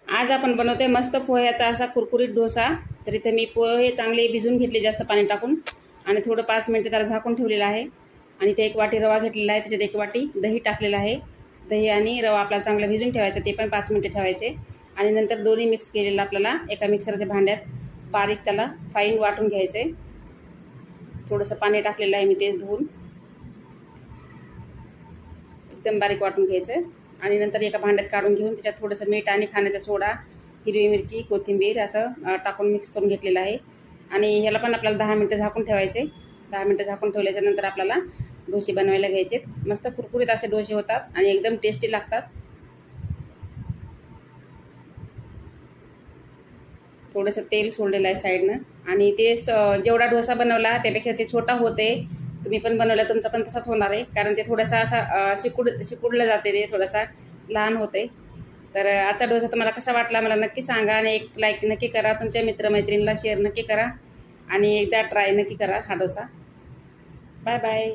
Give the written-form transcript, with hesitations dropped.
आज आपण बनवतोय मस्त पोह्याचा असा कुरकुरीत डोसा। तर इथे मी पोहे चांगले भिजून घेतले जास्त पाणी टाकून आणि थोडं 5 मिनिटं त्याला झाकून ठेवलेलं आहे। आणि ते 1 वाटी रवा घेतलेला आहे, त्याच्यात 1 वाटी दही टाकलेलं आहे। दही आणि रवा आपल्याला चांगलं भिजून ठेवायचं, ते पण 5 मिनिटं ठेवायचे। आणि नंतर दोन्ही मिक्स केलेलं आपल्याला एका मिक्सरच्या भांड्यात बारीक त्याला फाईन वाटून घ्यायचे। थोडंसं पाणी टाकलेलं आहे मी, ते धुवून एकदम बारीक वाटून घ्यायचं। आणि नंतर एका भांड्यात काढून घेऊन त्याच्यात थोडंसं मीठ आणि खाण्याचा सोडा, हिरवी मिरची, कोथिंबीर असं टाकून मिक्स करून घेतलेलं आहे। आणि ह्याला पण आपल्याला 10 मिनिटं झाकून ठेवायचे। 10 मिनिटं झाकून ठेवल्याच्या नंतर आपल्याला डोसे बनवायला घ्यायचे। मस्त कुरकुरीत असे डोसे होतात आणि एकदम टेस्टी लागतात। थोडंसं तेल सोडलेलं आहे साईडनं आणि ते जेवढा डोसा बनवला त्यापेक्षा ते छोटा होते। तुम्ही पण बनवला तुमचा पण तसाच होणार आहे, कारण ते थोडासा असा शिकुडलं जाते, ते थोडासा लहान होते। तर आजचा डोसा तुम्हाला कसा वाटला मला नक्की सांगा आणि एक लाईक नक्की करा, तुमच्या मित्रमैत्रिणीला शेअर नक्की करा आणि एकदा ट्राय नक्की करा हा डोसा। Bye bye.